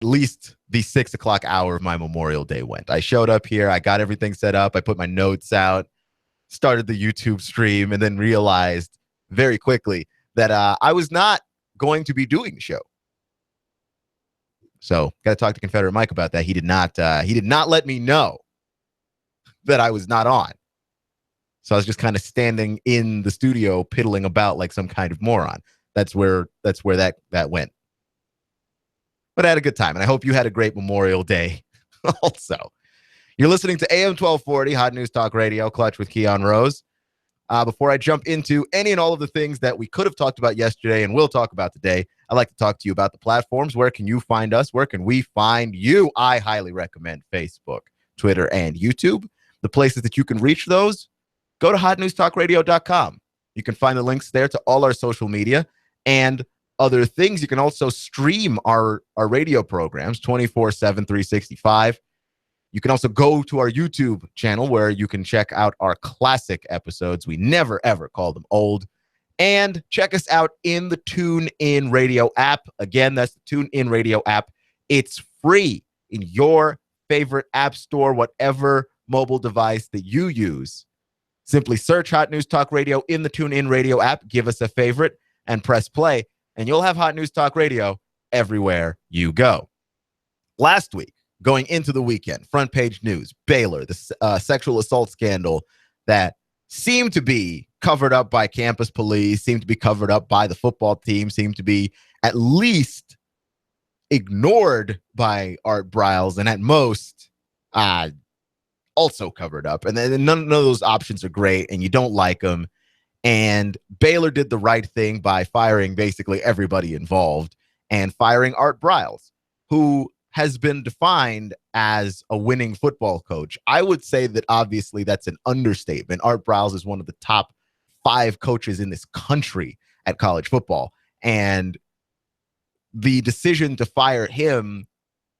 least the 6 o'clock hour of my Memorial Day went. I showed up here. I got everything set up. I put my notes out, started the YouTube stream, and then realized very quickly that I was not going to be doing the show. So got to talk to Confederate Mike about that. He did not let me know that I was not on. So I was just kind of standing in the studio piddling about like some kind of moron. That's where that went. But I had a good time, and I hope you had a great Memorial Day also. You're listening to AM 1240, Hot News Talk Radio, Clutch with Keon Rose. Before I jump into any and all of the things that we could have talked about yesterday and will talk about today, I'd like to talk to you about the platforms. Where can you find us? Where can we find you? I highly recommend Facebook, Twitter, and YouTube. The places that you can reach those, go to hotnewstalkradio.com. You can find the links there to all our social media and other things. You can also stream our radio programs 24/7, 365. You can also go to our YouTube channel where you can check out our classic episodes. We never, ever call them old. And check us out in the TuneIn Radio app. Again, that's the TuneIn Radio app. It's free in your favorite app store, whatever mobile device that you use. Simply search Hot News Talk Radio in the TuneIn Radio app. Give us a favorite and press play. And you'll have Hot News Talk Radio everywhere you go. Last week, going into the weekend, front page news, Baylor, the sexual assault scandal that seemed to be covered up by campus police, seemed to be covered up by the football team, seemed to be at least ignored by Art Briles, and at most also covered up. And then none of those options are great, and you don't like them. And Baylor did the right thing by firing basically everybody involved and firing Art Briles, who has been defined as a winning football coach. I would say that obviously that's an understatement. Art Briles is one of the top 5 coaches in this country at college football. And the decision to fire him,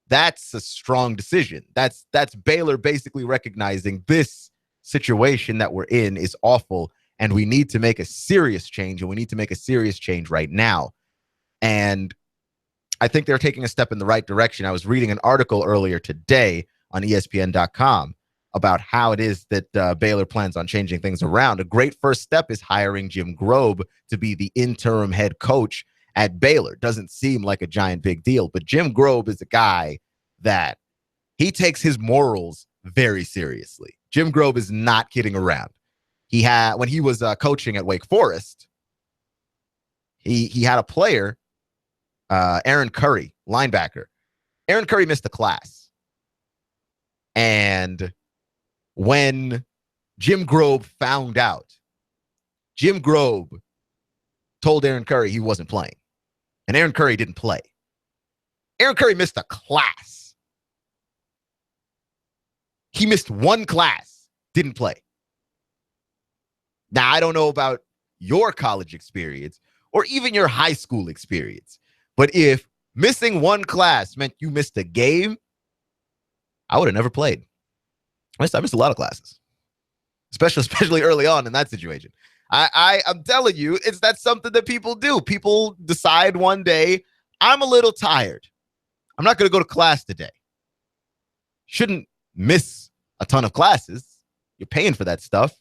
that's a strong decision. That's Baylor basically recognizing this situation that we're in is awful, and we need to make a serious change, and we need to make a serious change right now. And I think they're taking a step in the right direction. I was reading an article earlier today on ESPN.com about how it is that Baylor plans on changing things around. A great first step is hiring Jim Grobe to be the interim head coach at Baylor. Doesn't seem like a giant big deal, but Jim Grobe is a guy that he takes his morals very seriously. Jim Grobe is not kidding around. When he was coaching at Wake Forest, he had a player, Aaron Curry, linebacker. Aaron Curry missed a class. And when Jim Grobe found out, Jim Grobe told Aaron Curry he wasn't playing. And Aaron Curry didn't play. Aaron Curry missed a class. He missed one class, didn't play. Now, I don't know about your college experience or even your high school experience, but if missing one class meant you missed a game, I would have never played. I missed a lot of classes, especially early on in that situation. I'm telling you, that's something that people do. People decide one day, I'm a little tired. I'm not going to go to class today. Shouldn't miss a ton of classes. You're paying for that stuff.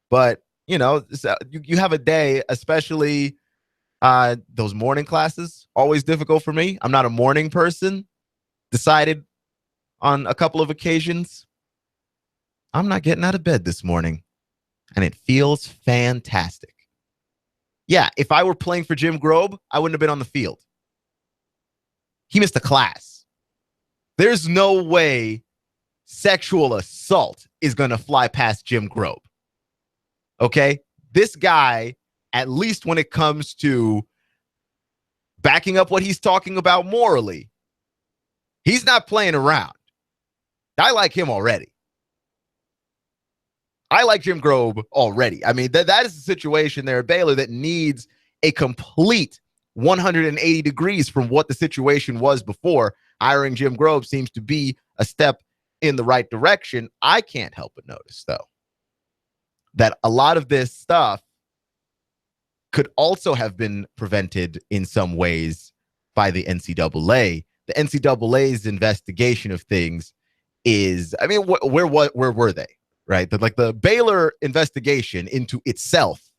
But, you have a day, especially those morning classes, always difficult for me. I'm not a morning person. Decided on a couple of occasions, I'm not getting out of bed this morning. And it feels fantastic. Yeah, if I were playing for Jim Grobe, I wouldn't have been on the field. He missed a class. There's no way sexual assault is going to fly past Jim Grobe. Okay? This guy, at least when it comes to backing up what he's talking about morally, he's not playing around. I like him already. I like Jim Grobe already. I mean, that is a situation there at Baylor that needs a complete 180 degrees from what the situation was before. Hiring Jim Grobe seems to be a step in the right direction. I can't help but notice, though, that a lot of this stuff could also have been prevented in some ways by the NCAA the NCAA's investigation of things is, I mean, where were they? Right? The Baylor investigation into itself,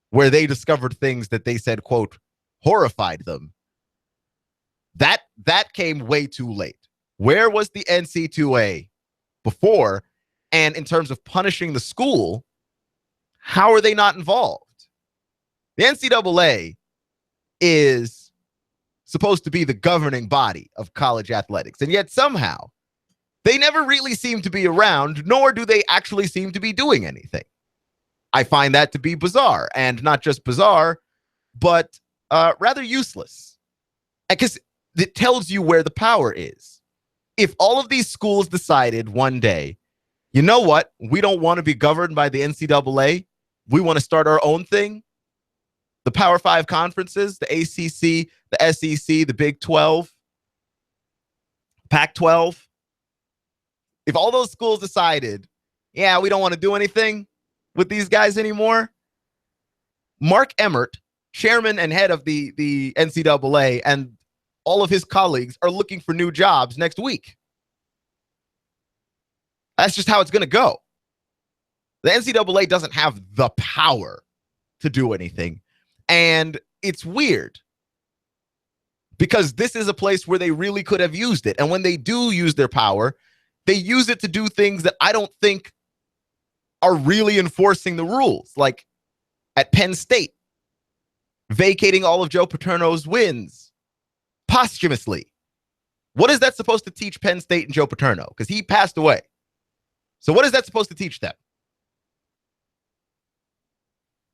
where they discovered things that they said, quote, horrified them. That came way too late. Where was the NC2A before? And in terms of punishing the school, how are they not involved? The NCAA is supposed to be the governing body of college athletics, and yet somehow they never really seem to be around, nor do they actually seem to be doing anything. I find that to be bizarre, and not just bizarre, but rather useless. Because it tells you where the power is. If all of these schools decided one day, you know what, we don't want to be governed by the NCAA, we want to start our own thing, the Power 5 conferences, the ACC, the SEC, the Big 12, Pac-12, if all those schools decided, yeah, we don't want to do anything with these guys anymore, Mark Emmert, chairman and head of the NCAA, and all of his colleagues are looking for new jobs next week. That's just how it's going to go. The NCAA doesn't have the power to do anything. And it's weird because this is a place where they really could have used it. And when they do use their power, they use it to do things that I don't think are really enforcing the rules. Like at Penn State, vacating all of Joe Paterno's wins posthumously. What is that supposed to teach Penn State and Joe Paterno? Because he passed away. So what is that supposed to teach them?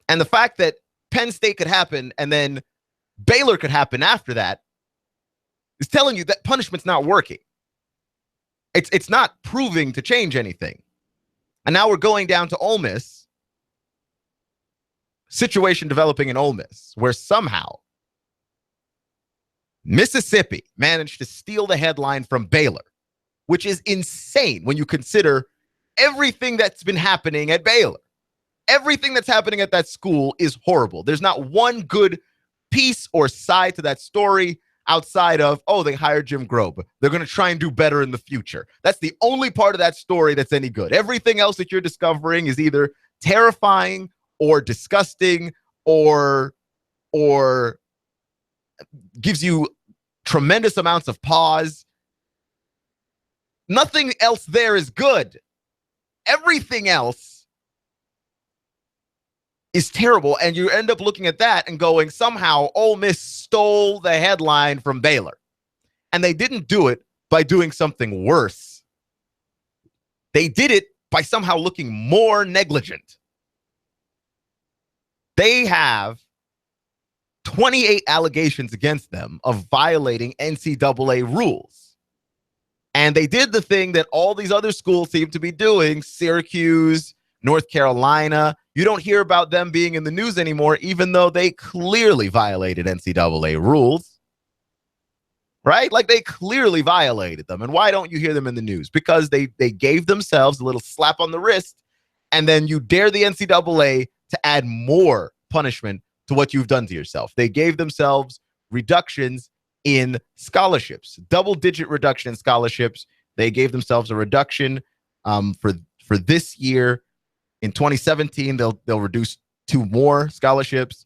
And the fact that Penn State could happen and then Baylor could happen after that is telling you that punishment's not working. It's not proving to change anything. And now we're going down to Ole Miss. Situation developing in Ole Miss, where somehow Mississippi managed to steal the headline from Baylor, which is insane when you consider everything that's been happening at Baylor. Everything that's happening at that school is horrible. There's not one good piece or side to that story outside of, oh, they hired Jim Grobe. They're going to try and do better in the future. That's the only part of that story that's any good. Everything else that you're discovering is either terrifying or disgusting or gives you tremendous amounts of pause. Nothing else there is good. Everything else is terrible, and you end up looking at that and going, somehow Ole Miss stole the headline from Baylor. And they didn't do it by doing something worse. They did it by somehow looking more negligent. They have 28 allegations against them of violating NCAA rules. And they did the thing that all these other schools seem to be doing, Syracuse, North Carolina. You don't hear about them being in the news anymore, even though they clearly violated NCAA rules, right? Like they clearly violated them. And why don't you hear them in the news? Because they gave themselves a little slap on the wrist, and then you dare the NCAA to add more punishment to what you've done to yourself. They gave themselves reductions in scholarships, double-digit reduction in scholarships. They gave themselves a reduction for this year. In 2017, they'll reduce 2 more scholarships.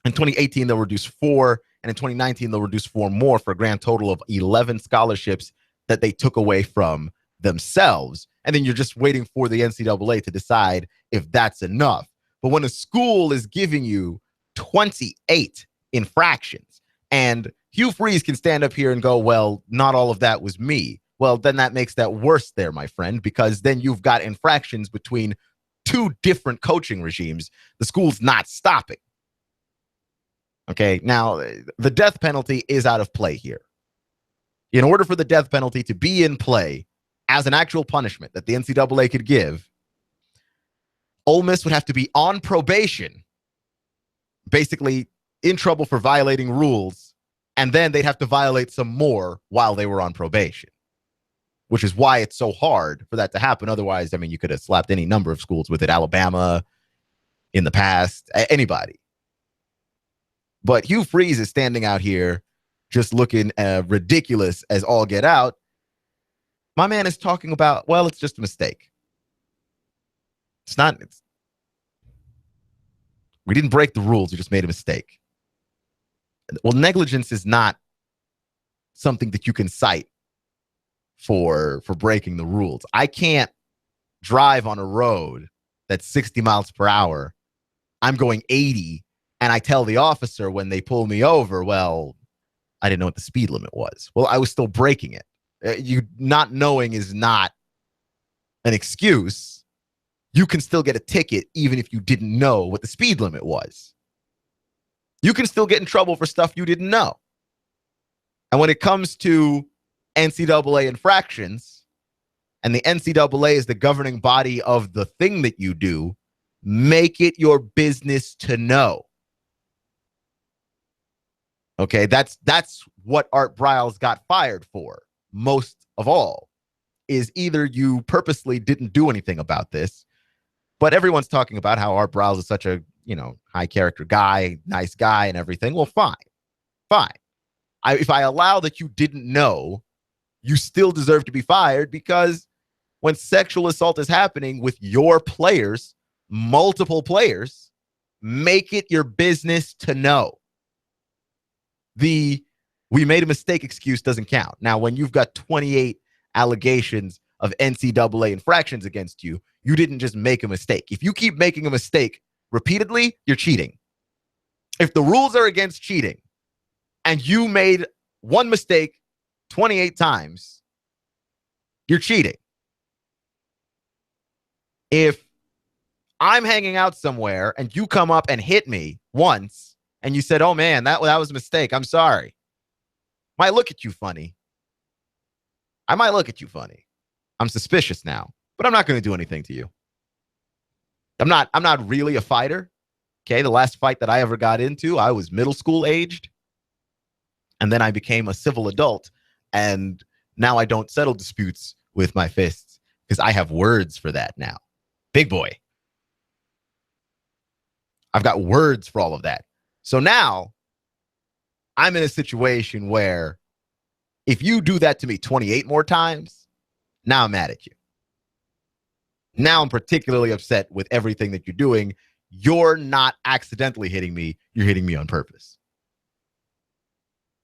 In 2018, they'll reduce 4. And in 2019, they'll reduce 4 more for a grand total of 11 scholarships that they took away from themselves. And then you're just waiting for the NCAA to decide if that's enough. But when a school is giving you 28 infractions, and Hugh Freeze can stand up here and go, well, not all of that was me. Well, then that makes that worse there, my friend, because then you've got infractions between 2 different coaching regimes. The school's not stopping. Okay, now the death penalty is out of play here. In order for the death penalty to be in play as an actual punishment that the NCAA could give, Ole Miss would have to be on probation, basically in trouble for violating rules, and then they'd have to violate some more while they were on probation, which is why it's so hard for that to happen. Otherwise, I mean, you could have slapped any number of schools with it, Alabama in the past, anybody. But Hugh Freeze is standing out here just looking ridiculous as all get out. My man is talking about, well, it's just a mistake. It's not. We didn't break the rules. We just made a mistake. Well, negligence is not something that you can cite for breaking the rules. I can't drive on a road that's 60 miles per hour. I'm going 80, and I tell the officer when they pull me over, well, I didn't know what the speed limit was. Well, I was still breaking it. You not knowing is not an excuse. You can still get a ticket even if you didn't know what the speed limit was. You can still get in trouble for stuff you didn't know. And when it comes to NCAA infractions, and the NCAA is the governing body of the thing that you do, make it your business to know. Okay, that's what Art Briles got fired for. Most of all, is either you purposely didn't do anything about this, but everyone's talking about how Art Briles is such a, high character guy, nice guy and everything. Well, fine. If I allow that you didn't know, you still deserve to be fired, because when sexual assault is happening with your players, multiple players, make it your business to know. The "we made a mistake" excuse doesn't count. Now, when you've got 28 allegations of NCAA infractions against you, you didn't just make a mistake. If you keep making a mistake repeatedly, you're cheating. If the rules are against cheating and you made one mistake 28 times, you're cheating. If I'm hanging out somewhere and you come up and hit me once and you said, "Oh man, that was a mistake, I'm sorry," I might look at you funny. I'm suspicious now, but I'm not going to do anything to you. I'm not really a fighter. Okay. The last fight that I ever got into, I was middle school aged. And then I became a civil adult. And now I don't settle disputes with my fists because I have words for that now. Big boy. I've got words for all of that. So now I'm in a situation where if you do that to me 28 more times, now I'm mad at you. Now I'm particularly upset with everything that you're doing. You're not accidentally hitting me. You're hitting me on purpose.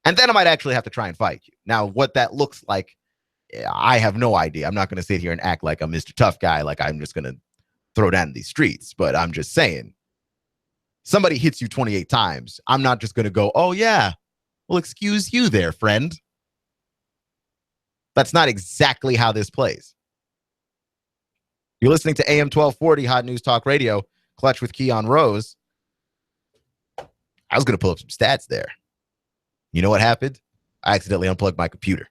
And then I might actually have to try and fight you. Now, what that looks like, I have no idea. I'm not going to sit here and act like I'm Mr. Tough Guy, like I'm just going to throw down in these streets. But I'm just saying, somebody hits you 28 times. I'm not just going to go, "Oh, yeah, well, excuse you there, friend." That's not exactly how this plays. You're listening to AM 1240 Hot News Talk Radio, Clutch with Keon Rose. I was going to pull up some stats there. You know what happened? I accidentally unplugged my computer.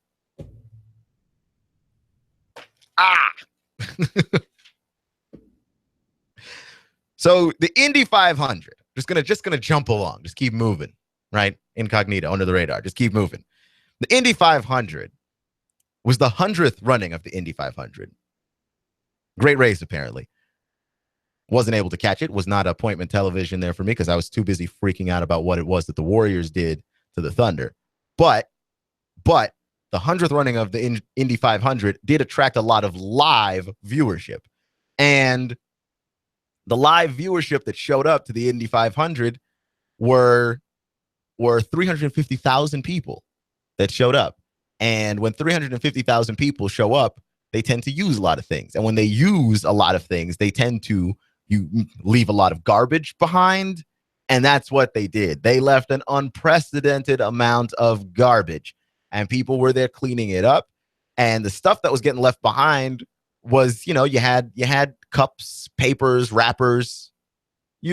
So the Indy 500, just gonna jump along, just keep moving, right? Incognito, under the radar, just keep moving. The Indy 500 was the 100th running of the Indy 500. Great race, apparently. Wasn't able to catch it. Was not appointment television there for me because I was too busy freaking out about what it was that the Warriors did to the Thunder. But the 100th running of the Indy 500 did attract a lot of live viewership. And the live viewership that showed up to the Indy 500 were 350,000 people that showed up. And when 350,000 people show up, they tend to use a lot of things. And when they use a lot of things, they tend to leave a lot of garbage behind. And that's what they did. They left an unprecedented amount of garbage. And people were there cleaning it up. And the stuff that was getting left behind was, you had cups, papers, wrappers,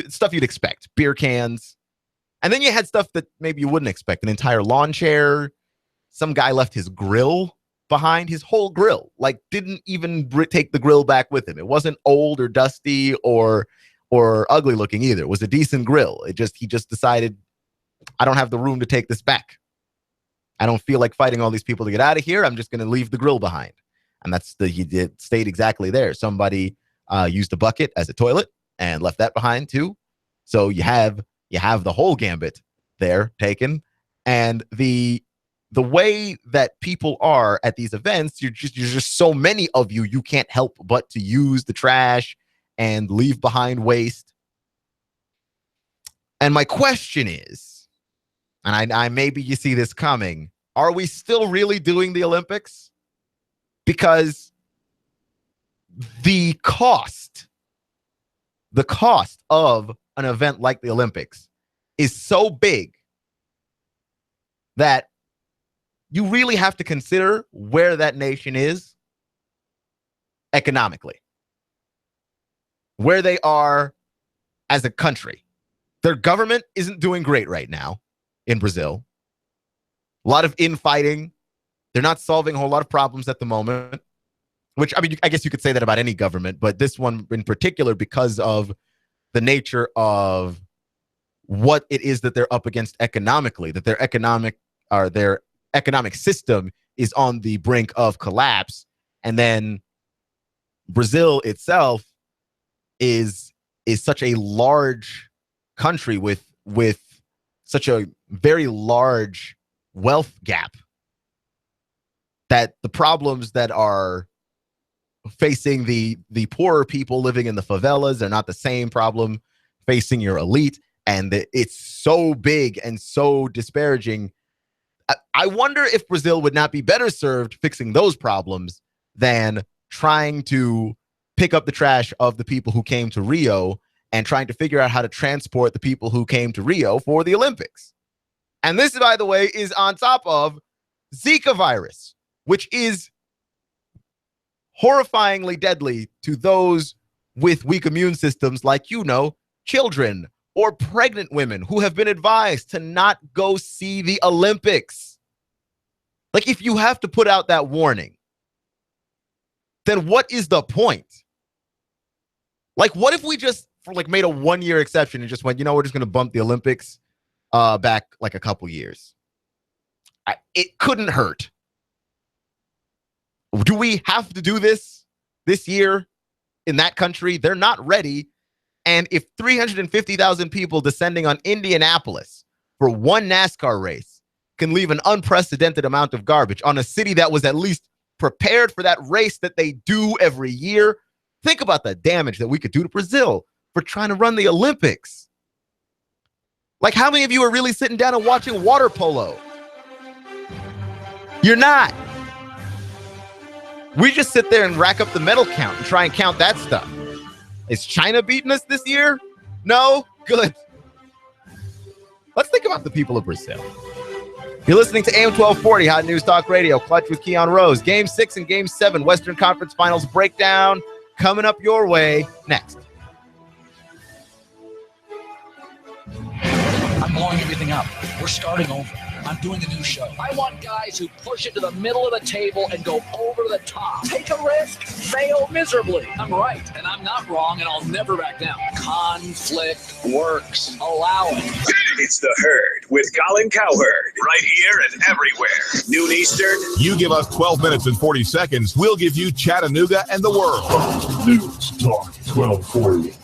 stuff you'd expect, beer cans. And then you had stuff that maybe you wouldn't expect, an entire lawn chair. Some guy left his grill behind, his whole grill, like didn't even take the grill back with him. It wasn't old or dusty or ugly looking either. It was a decent grill. He just decided, I don't have the room to take this back. I don't feel like fighting all these people to get out of here. I'm just going to leave the grill behind. And he stayed exactly there. Somebody used a bucket as a toilet and left that behind too. So you have the whole gambit there taken. And the the way that people are at these events, you're just so many of you, you can't help but to use the trash and leave behind waste. And my question is, and I maybe you see this coming, are we still really doing the Olympics? Because the cost of an event like the Olympics is so big that you really have to consider where that nation is economically, where they are as a country. Their government isn't doing great right now in Brazil. A lot of infighting. They're not solving a whole lot of problems at the moment, which, I mean, I guess you could say that about any government, but this one in particular, because of the nature of what it is that they're up against economically, that their economic system is on the brink of collapse. And then Brazil itself is such a large country with such a very large wealth gap that the problems that are facing the poorer people living in the favelas are not the same problem facing your elite. And it's so big and so disparaging. I wonder if Brazil would not be better served fixing those problems than trying to pick up the trash of the people who came to Rio and trying to figure out how to transport the people who came to Rio for the Olympics. And this, by the way, is on top of Zika virus, which is horrifyingly deadly to those with weak immune systems, like, children or pregnant women who have been advised to not go see the Olympics. Like, if you have to put out that warning, then what is the point? Like, what if we just made a 1-year exception and just went, we're just going to bump the Olympics back like a couple years? It couldn't hurt. Do we have to do this year in that country? They're not ready. And if 350,000 people descending on Indianapolis for one NASCAR race can leave an unprecedented amount of garbage on a city that was at least prepared for that race that they do every year, think about the damage that we could do to Brazil for trying to run the Olympics. Like, how many of you are really sitting down and watching water polo? You're not. We just sit there and rack up the medal count and try and count that stuff. Is China beating us this year? No? Good. Let's think about the people of Brazil. You're listening to AM 1240, Hot News Talk Radio, Clutch with Keon Rose. Game 6 and Game 7, Western Conference Finals breakdown coming up your way next. I'm blowing everything up. We're starting over. I'm doing a new show. I want guys who push it to the middle of the table and go over the top. Take a risk, fail miserably. I'm right, and I'm not wrong, and I'll never back down. Conflict works. Allow it. It's The Herd with Colin Cowherd. Right here and everywhere. Noon Eastern. You give us 12 minutes and 40 seconds. We'll give you Chattanooga and the world. News Talk 1240.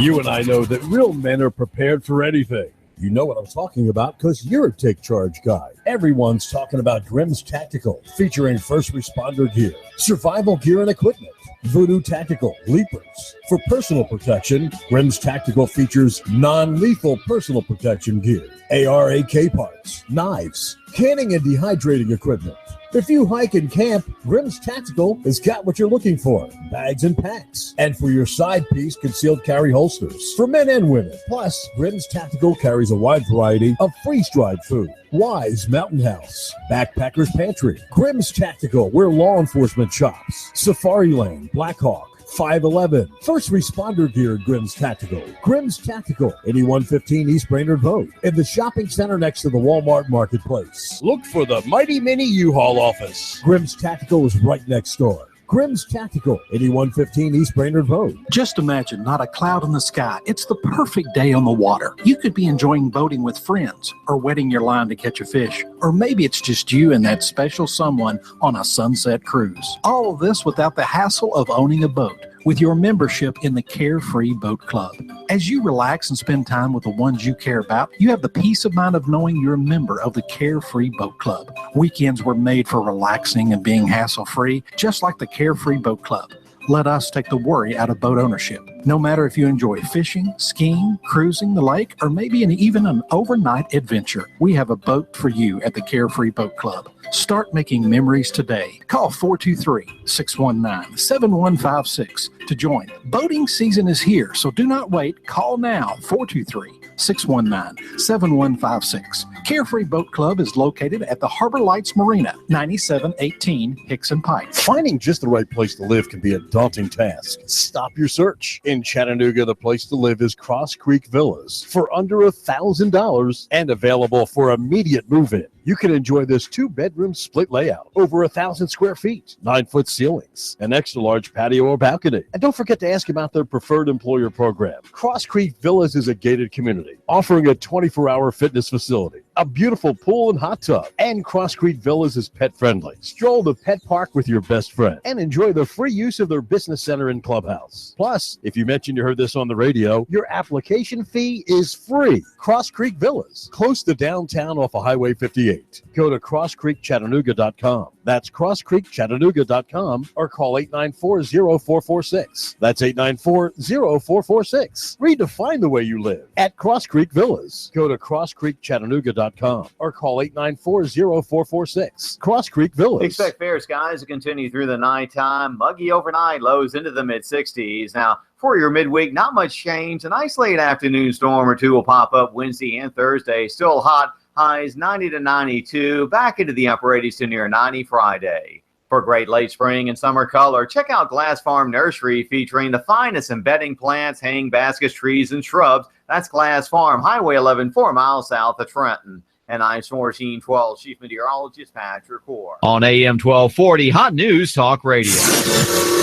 You and I know that real men are prepared for anything. You know what I'm talking about because you're a Take Charge guy. Everyone's talking about Grimm's Tactical, featuring first responder gear, survival gear and equipment, Voodoo Tactical, Leapers. For personal protection, Grimm's Tactical features non-lethal personal protection gear, AR/AK parts, knives, canning and dehydrating equipment. If you hike and camp, Grimm's Tactical has got what you're looking for, bags and packs. And for your side piece, concealed carry holsters for men and women. Plus, Grimm's Tactical carries a wide variety of freeze-dried food. Wise Mountain House, Backpacker's Pantry, Grimm's Tactical, where law enforcement shops, Safari Lane, Blackhawk, 511. First responder gear at Grimm's Tactical. Grimm's Tactical, 8115 East Brainerd Road, in the shopping center next to the Walmart Marketplace. Look for the Mighty Mini U-Haul office. Grimm's Tactical is right next door. Grimm's Tactical, 8115 East Brainerd Road. Just imagine not a cloud in the sky. It's the perfect day on the water. You could be enjoying boating with friends or wetting your line to catch a fish. Or maybe it's just you and that special someone on a sunset cruise. All of this without the hassle of owning a boat. with your membership in the Carefree Boat Club. As you relax and spend time with the ones you care about, you have the peace of mind of knowing you're a member of the Carefree Boat Club. Weekends were made for relaxing and being hassle-free, just like the Carefree Boat Club. Let us take the worry out of boat ownership. No matter if you enjoy fishing, skiing, cruising the lake, or maybe even an overnight adventure, we have a boat for you at the Carefree Boat Club. Start making memories today. Call 423-619-7156 to join. Boating season is here, so do not wait. Call now, 423-619-7156. Carefree Boat Club is located at the Harbor Lights Marina, 9718 Hickson Pike. Finding just the right place to live can be a daunting task. Stop your search. In Chattanooga, the place to live is Cross Creek Villas for under $1,000 and available for immediate move-in. You can enjoy this 2-bedroom split layout, over 1,000 square feet, 9-foot ceilings, an extra large patio or balcony. And don't forget to ask about their preferred employer program. Cross Creek Villas is a gated community, offering a 24-hour fitness facility, a beautiful pool and hot tub, and Cross Creek Villas is pet friendly. Stroll the pet park with your best friend and enjoy the free use of their business center and clubhouse. Plus, if you mention you heard this on the radio, your application fee is free. Cross Creek Villas, close to downtown off of Highway 58. Go to crosscreekchattanooga.com. That's crosscreekchattanooga.com or call 894-0446. That's 894-0446. Redefine the way you live at Cross Creek Villas. Go to crosscreekchattanooga.com or call 894-0446. Cross Creek Villas. Expect fair skies to continue through the nighttime. Muggy overnight, lows into the mid-60s. Now, for your midweek, not much change. A nice late afternoon storm or two will pop up Wednesday and Thursday. Still hot. Highs 90 to 92, back into the upper 80s to near 90 Friday. For great late spring and summer color, check out Glass Farm Nursery featuring the finest in bedding plants, hanging baskets, trees, and shrubs. That's Glass Farm, Highway 11, 4 miles south of Trenton. And I'm 1412 Chief Meteorologist Patrick Core. On AM 1240, Hot News Talk Radio.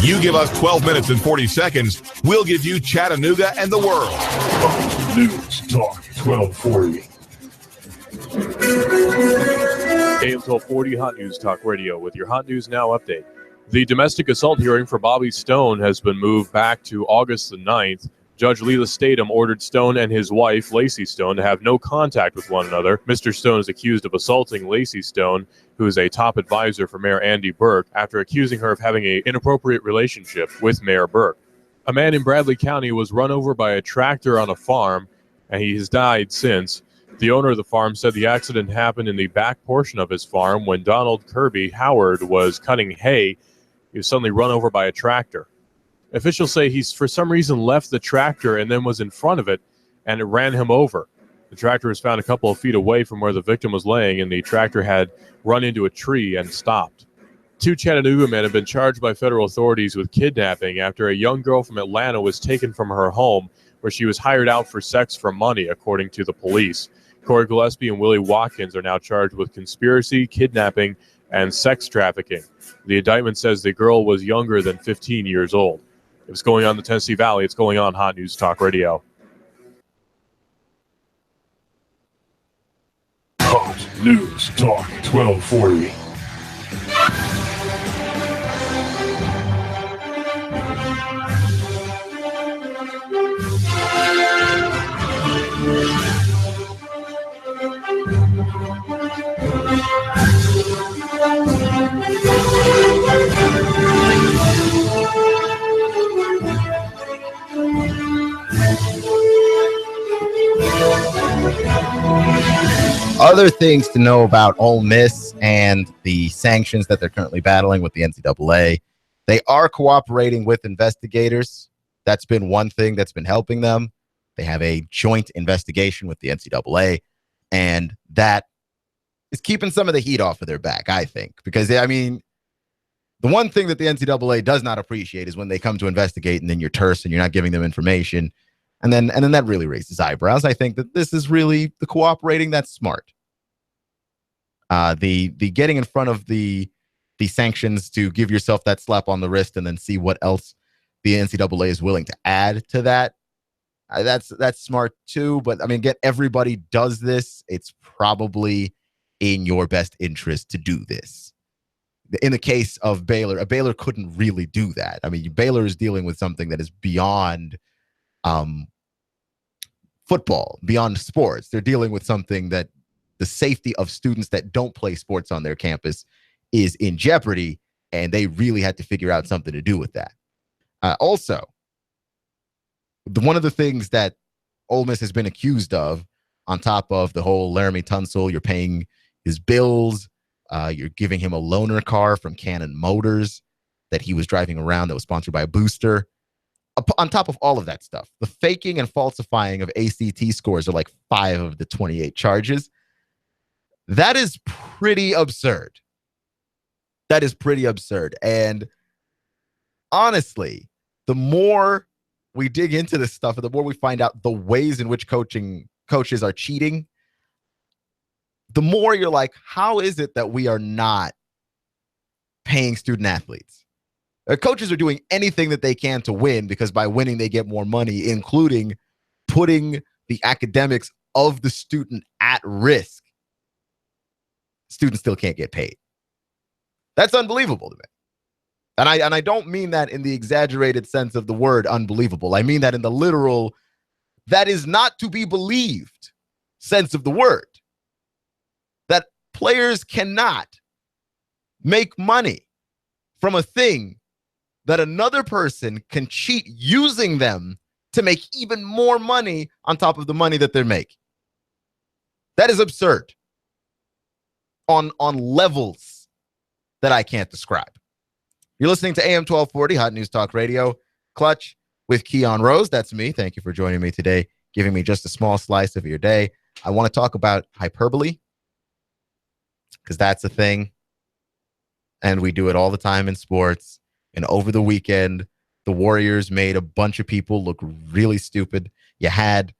You give us 12 minutes and 40 seconds, we'll give you Chattanooga and the world. Fox News Talk 1240. AM 1240 Hot News Talk Radio with your Hot News Now update. The domestic assault hearing for Bobby Stone has been moved back to August the 9th. Judge Leela Statham ordered Stone and his wife, Lacey Stone, to have no contact with one another. Mr. Stone is accused of assaulting Lacey Stone, who is a top advisor for Mayor Andy Burke, after accusing her of having an inappropriate relationship with Mayor Burke. A man in Bradley County was run over by a tractor on a farm, and he has died since. The owner of the farm said the accident happened in the back portion of his farm when Donald Kirby Howard was cutting hay. He was suddenly run over by a tractor. Officials say he's for some reason left the tractor and then was in front of it, and it ran him over. The tractor was found a couple of feet away from where the victim was laying, and the tractor had run into a tree and stopped. 2 Chattanooga men have been charged by federal authorities with kidnapping after a young girl from Atlanta was taken from her home, where she was hired out for sex for money, according to the police. Corey Gillespie and Willie Watkins are now charged with conspiracy, kidnapping, and sex trafficking. The indictment says the girl was younger than 15 years old. It was going on in the Tennessee Valley. It's going on Hot News Talk Radio. Hot News Talk 1240. Other things to know about Ole Miss and the sanctions that they're currently battling with the NCAA. They are cooperating with investigators. That's been one thing that's been helping them. They have a joint investigation with the NCAA, and that is keeping some of the heat off of their back, I think. Because, I mean, the one thing that the NCAA does not appreciate is when they come to investigate and then you're terse and you're not giving them information. And then that really raises eyebrows. I think that this is really the cooperating that's smart. The getting in front of the sanctions to give yourself that slap on the wrist and then see what else the NCAA is willing to add to that. That's smart too. But I mean, everybody does this. It's probably in your best interest to do this. in the case of Baylor couldn't really do that. I mean, Baylor is dealing with something that is beyond football, beyond sports. They're dealing with something that the safety of students that don't play sports on their campus is in jeopardy, and they really had to figure out something to do with that. Also, one of the things that Ole Miss has been accused of, on top of the whole Laramie Tunsil, you're paying his bills, you're giving him a loaner car from Cannon Motors that he was driving around that was sponsored by a booster. On top of all of that stuff, the faking and falsifying of ACT scores are like 5 of the 28 charges. That is pretty absurd. That is pretty absurd. And honestly, the more we dig into this stuff and the more we find out the ways in which coaches are cheating, the more you're like, how is it that we are not paying student athletes? Coaches are doing anything that they can to win, because by winning, they get more money, including putting the academics of the student at risk. Students still can't get paid. That's unbelievable to me. And I don't mean that in the exaggerated sense of the word unbelievable. I mean that in the literal, that is not to be believed sense of the word. That players cannot make money from a thing that another person can cheat using them to make even more money on top of the money that they're making. That is absurd on levels that I can't describe. You're listening to AM 1240 Hot News Talk Radio, Clutch with Keon Rose. That's me. Thank you for joining me today, giving me just a small slice of your day. I want to talk about hyperbole, because that's a thing, and we do it all the time in sports. And over the weekend, the Warriors made a bunch of people look really stupid. You had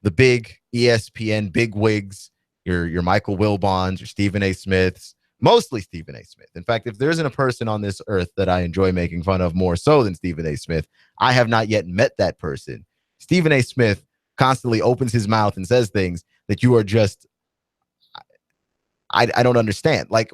the big ESPN bigwigs, your Michael Wilbons, your Stephen A. Smiths, mostly Stephen A. Smith. In fact, if there isn't a person on this earth that I enjoy making fun of more so than Stephen A. Smith, I have not yet met that person. Stephen A. Smith constantly opens his mouth and says things that you are just, I don't understand. Like,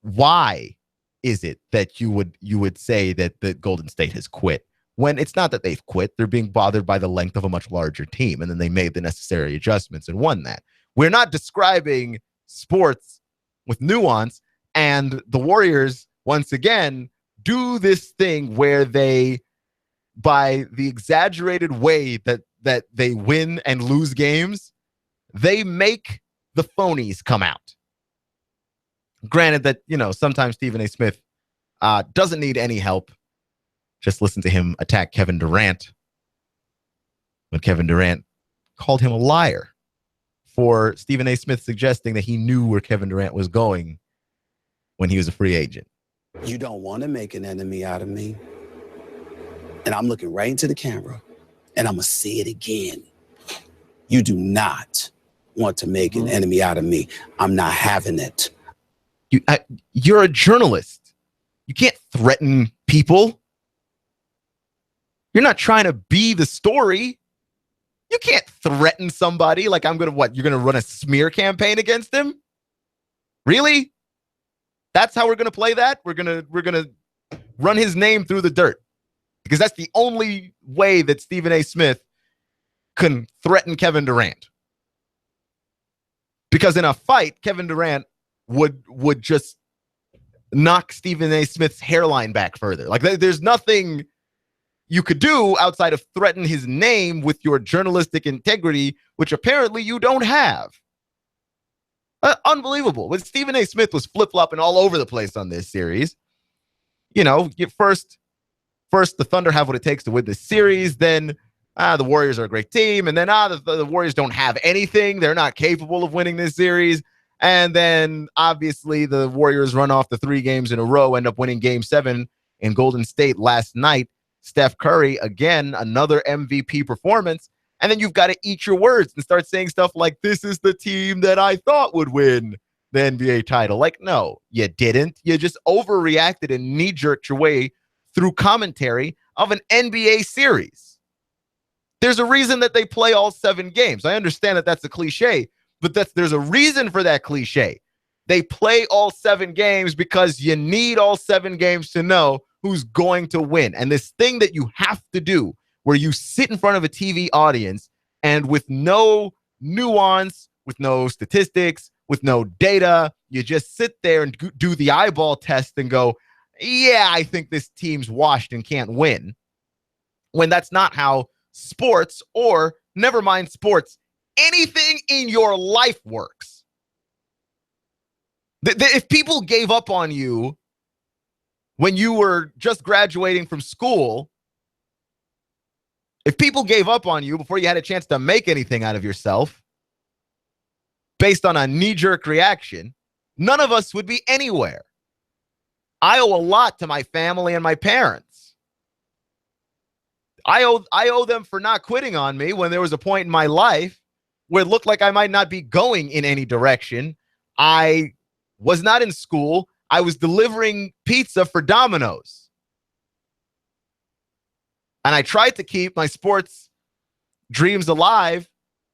why is it that you would say that the Golden State has quit, when it's not that they've quit? They're being bothered by the length of a much larger team, and then they made the necessary adjustments and won that. We're not describing sports with nuance, and the Warriors, once again, do this thing where they, by the exaggerated way that they win and lose games, they make the phonies come out. Granted that, sometimes Stephen A. Smith doesn't need any help. Just listen to him attack Kevin Durant when Kevin Durant called him a liar for Stephen A. Smith suggesting that he knew where Kevin Durant was going when he was a free agent. You don't want to make an enemy out of me. And I'm looking right into the camera, and I'm going to say it again. You do not want to make an enemy out of me. I'm not having it. You're a journalist. You can't threaten people. You're not trying to be the story. You can't threaten somebody like you're going to run a smear campaign against him? Really? That's how we're going to play that? We're going to run his name through the dirt, because that's the only way that Stephen A. Smith can threaten Kevin Durant. Because in a fight, Kevin Durant would just knock Stephen A. Smith's hairline back further. Like, there's nothing you could do outside of threaten his name with your journalistic integrity, which apparently you don't have. Unbelievable. When Stephen A. Smith was flip-flopping all over the place on this series, first the Thunder have what it takes to win this series, then the Warriors are a great team, and then the Warriors don't have anything. They're not capable of winning this series. And then, obviously, the Warriors run off the 3 games in a row, end up winning Game 7 in Golden State last night. Steph Curry, again, another MVP performance. And then you've got to eat your words and start saying stuff like, this is the team that I thought would win the NBA title. Like, no, you didn't. You just overreacted and knee-jerked your way through commentary of an NBA series. There's a reason that they play all 7 games. I understand that that's a cliche, but there's a reason for that cliche. They play all 7 games because you need all 7 games to know who's going to win. And this thing that you have to do where you sit in front of a TV audience and with no nuance, with no statistics, with no data, you just sit there and do the eyeball test and go, yeah, I think this team's washed and can't win. When that's not how sports, or never mind sports, anything in your life works. If people gave up on you when you were just graduating from school, if people gave up on you before you had a chance to make anything out of yourself based on a knee-jerk reaction, none of us would be anywhere. I owe a lot to my family and my parents. I owe them for not quitting on me when there was a point in my life where it looked like I might not be going in any direction. I was not in school. I was delivering pizza for Domino's. And I tried to keep my sports dreams alive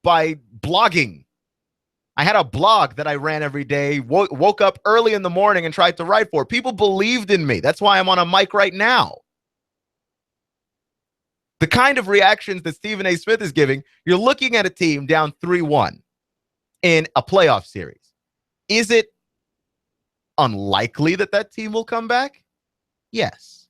by blogging. I had a blog that I ran every day, woke up early in the morning and tried to write for. People believed in me. That's why I'm on a mic right now. The kind of reactions that Stephen A. Smith is giving, you're looking at a team down 3-1 in a playoff series. Is it unlikely that that team will come back? Yes.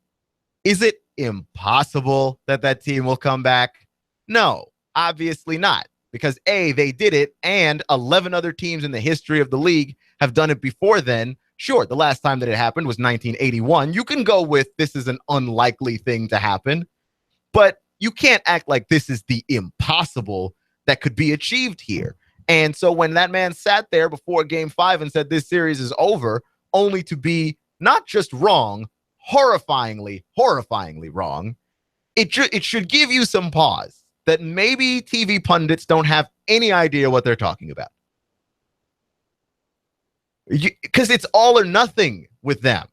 Is it impossible that that team will come back? No, obviously not. Because A, they did it, and 11 other teams in the history of the league have done it before then. Sure, the last time that it happened was 1981. You can go with this is an unlikely thing to happen, but you can't act like this is the impossible that could be achieved here. And so when that man sat there before Game 5 and said this series is over, only to be not just wrong, horrifyingly wrong, it should give you some pause that maybe TV pundits don't have any idea what they're talking about. Because it's all or nothing with them.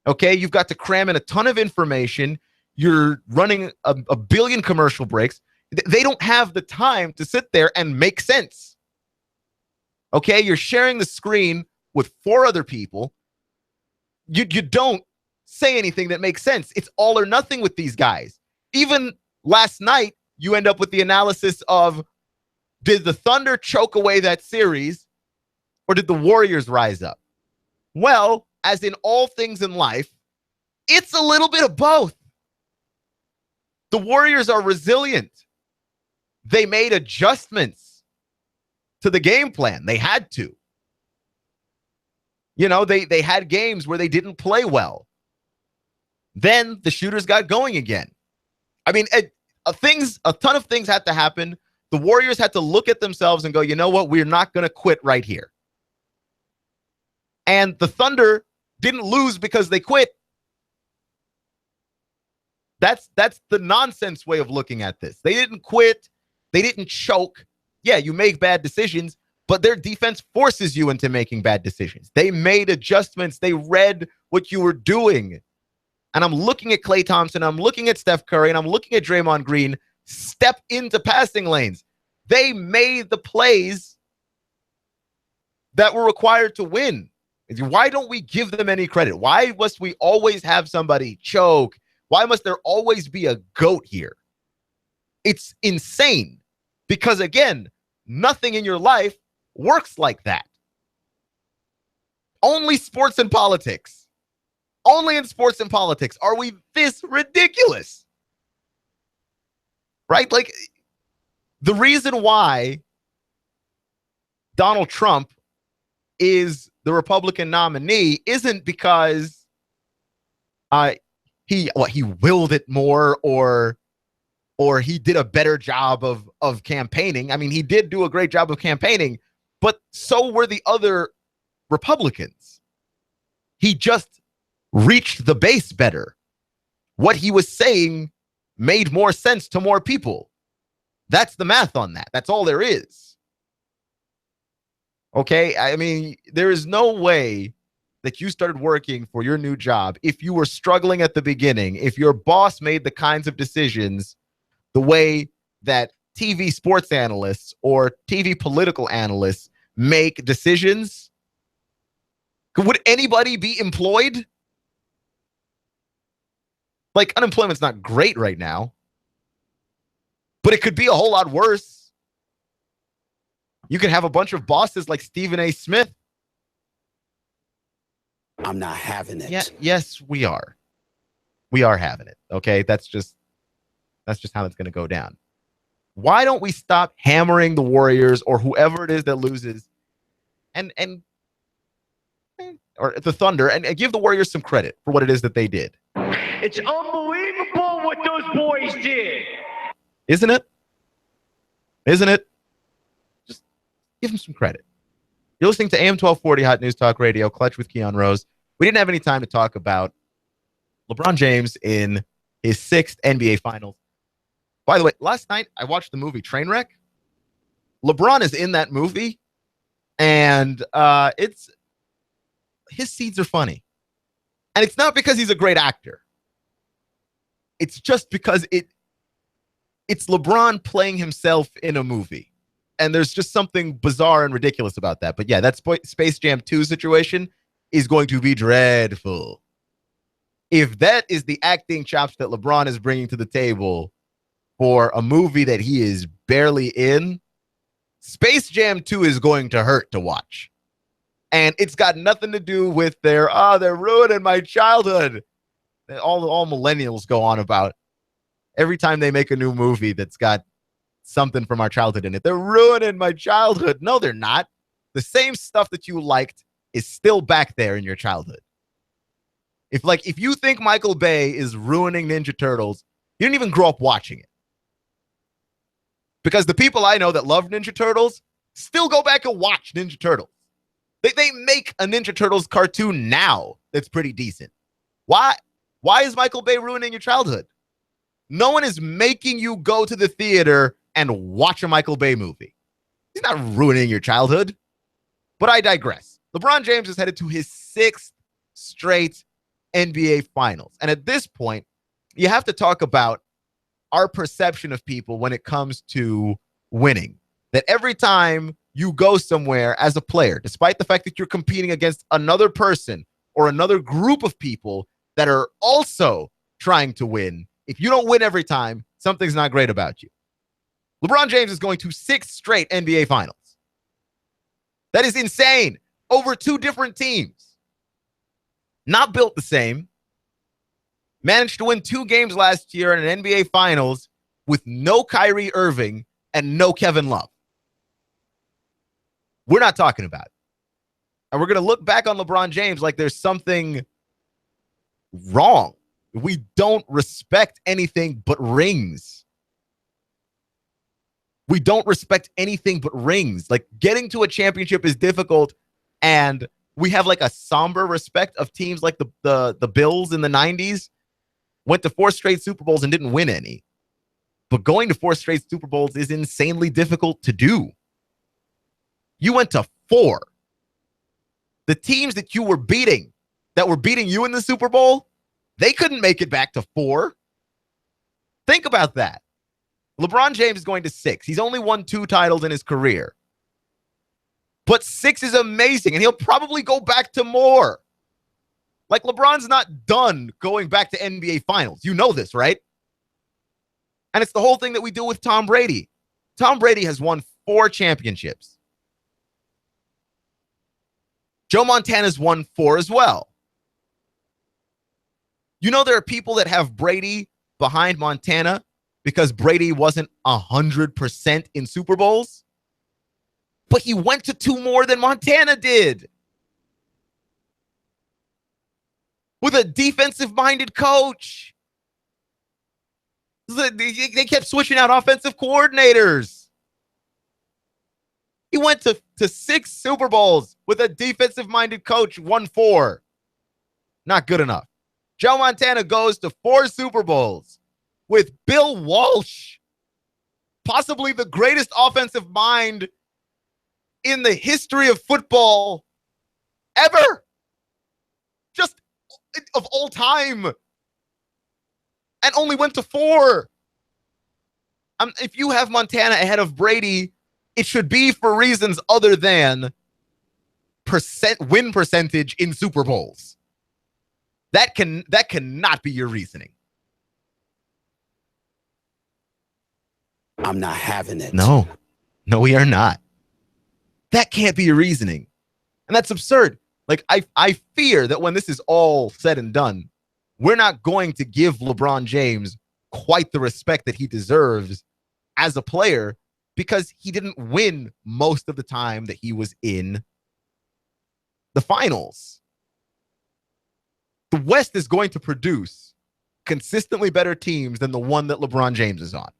Okay, you've got to cram in a ton of information. You're running a billion commercial breaks. They don't have the time to sit there and make sense. Okay, you're sharing the screen with 4 other people. You don't say anything that makes sense. It's all or nothing with these guys. Even last night, you end up with the analysis of, did the Thunder choke away that series, or did the Warriors rise up? Well, as in all things in life, it's a little bit of both. The Warriors are resilient. They made adjustments to the game plan. They had to. You know, they had games where they didn't play well. Then the shooters got going again. I mean, a ton of things had to happen. The Warriors had to look at themselves and go, you know what? We're not going to quit right here. And the Thunder didn't lose because they quit. That's the nonsense way of looking at this. They didn't quit. They didn't choke. Yeah, you make bad decisions, but their defense forces you into making bad decisions. They made adjustments. They read what you were doing. And I'm looking at Klay Thompson, I'm looking at Steph Curry, and I'm looking at Draymond Green step into passing lanes. They made the plays that were required to win. Why don't we give them any credit? Why must we always have somebody choke? Why must there always be a GOAT here? It's insane because, again, nothing in your life works like that. Only sports and politics. Only in sports and politics are we this ridiculous. Right? Like, the reason why Donald Trump is the Republican nominee isn't because he willed it more or he did a better job of campaigning. I mean, he did do a great job of campaigning, but so were the other Republicans. He just reached the base better. What he was saying made more sense to more people. That's the math on that. That's all there is. Okay? I mean, there is no way that you started working for your new job if you were struggling at the beginning, if your boss made the kinds of decisions the way that TV sports analysts or TV political analysts make decisions. Would anybody be employed? Like, unemployment's not great right now, but it could be a whole lot worse. You could have a bunch of bosses like Stephen A. Smith. I'm not having it. Yeah, yes, we are. We are having it. Okay, that's just how it's going to go down. Why don't we stop hammering the Warriors or whoever it is that loses, or the Thunder, and give the Warriors some credit for what it is that they did? It's unbelievable what those boys did. Isn't it? Isn't it? Just give them some credit. You're listening to AM 1240 Hot News Talk Radio, Clutch with Keon Rose. We didn't have any time to talk about LeBron James in his 6th NBA Finals. By the way, last night I watched the movie Trainwreck. LeBron is in that movie, and his scenes are funny. And it's not because he's a great actor. It's just because it's LeBron playing himself in a movie. And there's just something bizarre and ridiculous about that. But yeah, that Space Jam 2 situation is going to be dreadful. If that is the acting chops that LeBron is bringing to the table for a movie that he is barely in, Space Jam 2 is going to hurt to watch. And it's got nothing to do with they're ruining my childhood. All millennials go on about every time they make a new movie that's got something from our childhood in it. They're ruining my childhood. No, they're not. The same stuff that you liked is still back there in your childhood. If you think Michael Bay is ruining Ninja Turtles, you didn't even grow up watching it. Because the people I know that love Ninja Turtles still go back and watch Ninja Turtles. They make a Ninja Turtles cartoon now that's pretty decent. Why is Michael Bay ruining your childhood? No one is making you go to the theater and watch a Michael Bay movie. He's not ruining your childhood. But I digress. LeBron James is headed to his 6th straight NBA Finals. And at this point, you have to talk about our perception of people when it comes to winning. That every time you go somewhere as a player, despite the fact that you're competing against another person or another group of people that are also trying to win, if you don't win every time, something's not great about you. LeBron James is going to 6 straight NBA Finals. That is insane. Over 2 different teams. Not built the same. Managed to win 2 games last year in an NBA Finals with no Kyrie Irving and no Kevin Love. We're not talking about it. And we're going to look back on LeBron James like there's something wrong. We don't respect anything but rings. We don't respect anything but rings. Like, getting to a championship is difficult, and we have like a somber respect of teams like the Bills in the 90s. Went to 4 straight Super Bowls and didn't win any. But going to 4 straight Super Bowls is insanely difficult to do. You went to 4. The teams that you were beating, that were beating you in the Super Bowl, they couldn't make it back to 4. Think about that. LeBron James is going to 6. He's only won 2 titles in his career. But 6 is amazing, and he'll probably go back to more. Like, LeBron's not done going back to NBA Finals. You know this, right? And it's the whole thing that we do with Tom Brady. Tom Brady has won 4 championships. Joe Montana's won 4 as well. You know, there are people that have Brady behind Montana because Brady wasn't 100% in Super Bowls. But he went to 2 more than Montana did. With a defensive-minded coach. They kept switching out offensive coordinators. He went to 6 Super Bowls with a defensive-minded coach, won 4. Not good enough. Joe Montana goes to 4 Super Bowls with Bill Walsh, possibly the greatest offensive mind in the history of football ever. Just of all time. And only went to 4. If you have Montana ahead of Brady, it should be for reasons other than win percentage in Super Bowls. That cannot be your reasoning. I'm not having it. No, we are not. That can't be your reasoning. And that's absurd. Like, I fear that when this is all said and done, we're not going to give LeBron James quite the respect that he deserves as a player because he didn't win most of the time that he was in the finals. The West is going to produce consistently better teams than the one that LeBron James is on.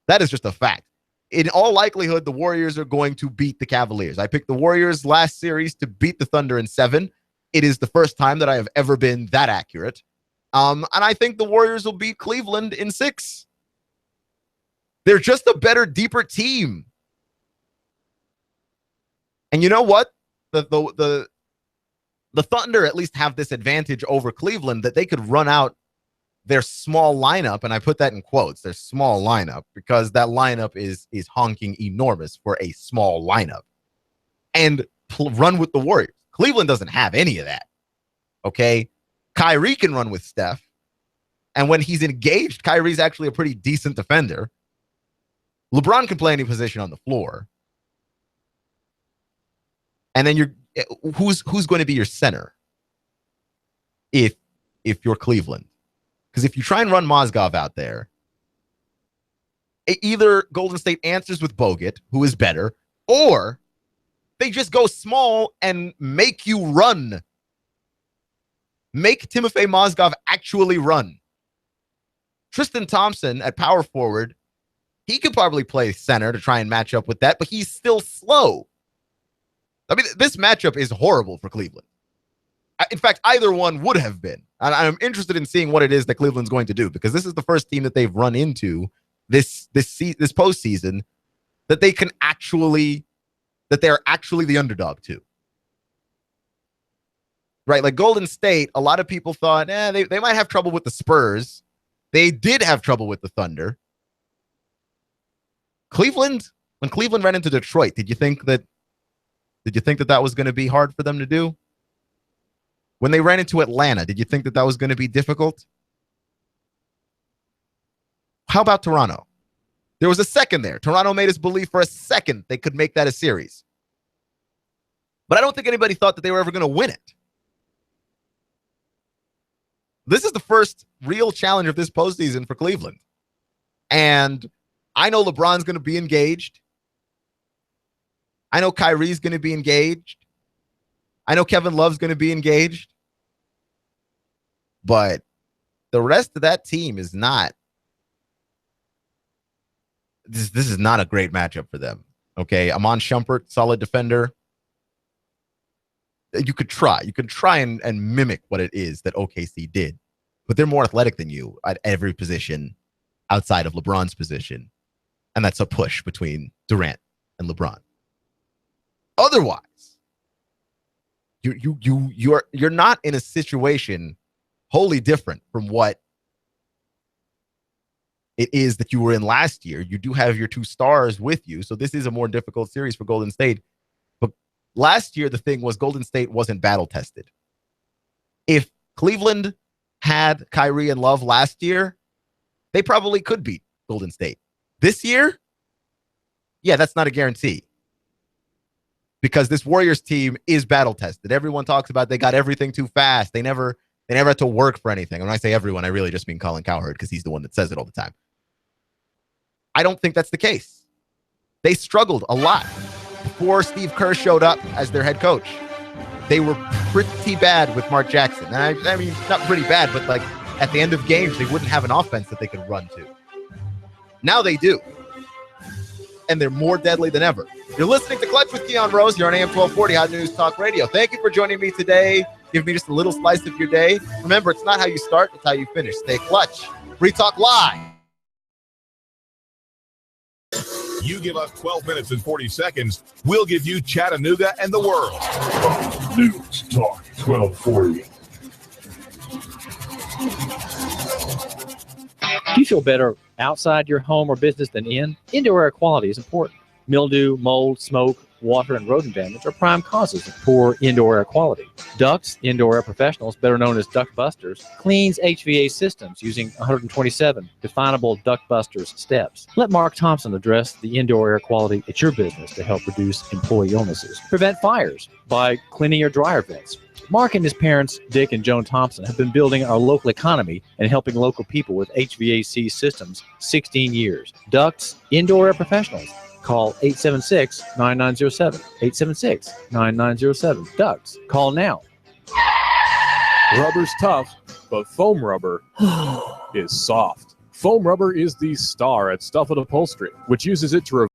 That is just a fact. In all likelihood, the Warriors are going to beat the Cavaliers. I picked the Warriors last series to beat the Thunder in 7. It is the first time that I have ever been that accurate. And I think the Warriors will beat Cleveland in 6. They're just a better, deeper team. And you know what? The Thunder at least have this advantage over Cleveland that they could run out their small lineup, and I put that in quotes, their small lineup, because that lineup is honking enormous for a small lineup, and run with the Warriors. Cleveland doesn't have any of that, okay? Kyrie can run with Steph, and when he's engaged, Kyrie's actually a pretty decent defender. LeBron can play any position on the floor. And then who's going to be your center if you're Cleveland? Because if you try and run Mozgov out there, either Golden State answers with Bogut, who is better, or they just go small and make you run. Make Timofey Mozgov actually run. Tristan Thompson at power forward, he could probably play center to try and match up with that, but he's still slow. I mean, this matchup is horrible for Cleveland. In fact, either one would have been. And I'm interested in seeing what it is that Cleveland's going to do, because this is the first team that they've run into this postseason that they're actually the underdog to. Right? Like Golden State, a lot of people thought, they might have trouble with the Spurs. They did have trouble with the Thunder. Cleveland, when Cleveland ran into Detroit, did you think that was going to be hard for them to do? When they ran into Atlanta, did you think that was going to be difficult? How about Toronto? There was a second there. Toronto made us believe for a second they could make that a series. But I don't think anybody thought that they were ever going to win it. This is the first real challenge of this postseason for Cleveland. And I know LeBron's going to be engaged. I know Kyrie's going to be engaged. I know Kevin Love's going to be engaged. But the rest of that team is not. This is not a great matchup for them. Okay, Amon Shumpert, solid defender. You could try and mimic what it is that OKC did, but they're more athletic than you at every position outside of LeBron's position, and that's a push between Durant and LeBron. Otherwise, you're not in a situation wholly different from what it is that you were in last year. You do have your two stars with you, so this is a more difficult series for Golden State. But last year, the thing was Golden State wasn't battle tested. If Cleveland had Kyrie and Love last year, they probably could beat Golden State. This year, yeah, that's not a guarantee. Because this Warriors team is battle tested. Everyone talks about they got everything too fast. They never had to work for anything. And when I say everyone, I really just mean Colin Cowherd, because he's the one that says it all the time. I don't think that's the case. They struggled a lot before Steve Kerr showed up as their head coach. They were pretty bad with Mark Jackson. And I mean, not pretty bad, but like at the end of games, they wouldn't have an offense that they could run to. Now they do. And they're more deadly than ever. You're listening to Clutch with Keon Rose. You're on AM 1240 Hot News Talk Radio. Thank you for joining me today. Give me just a little slice of your day. Remember, it's not how you start, it's how you finish. Stay clutch. Free Talk Live. You give us 12 minutes and 40 seconds, we'll give you Chattanooga and the world. Fox News Talk 1240. Do you feel better outside your home or business than in? Indoor air quality is important. Mildew, mold, smoke, water, and rodent damage are prime causes of poor indoor air quality. Ducts Indoor Air Professionals, better known as Duct Busters, cleans HVAC systems using 127 definable Duct Busters steps. Let Mark Thompson address the indoor air quality at your business to help reduce employee illnesses. Prevent fires by cleaning your dryer vents. Mark and his parents, Dick and Joan Thompson, have been building our local economy and helping local people with HVAC systems 16 years. Ducts Indoor Air Professionals. Call 876-9907. 876-9907. Ducts. Call now. Rubber's tough, but foam rubber is soft. Foam rubber is the star at Stuffed Upholstery, which uses it to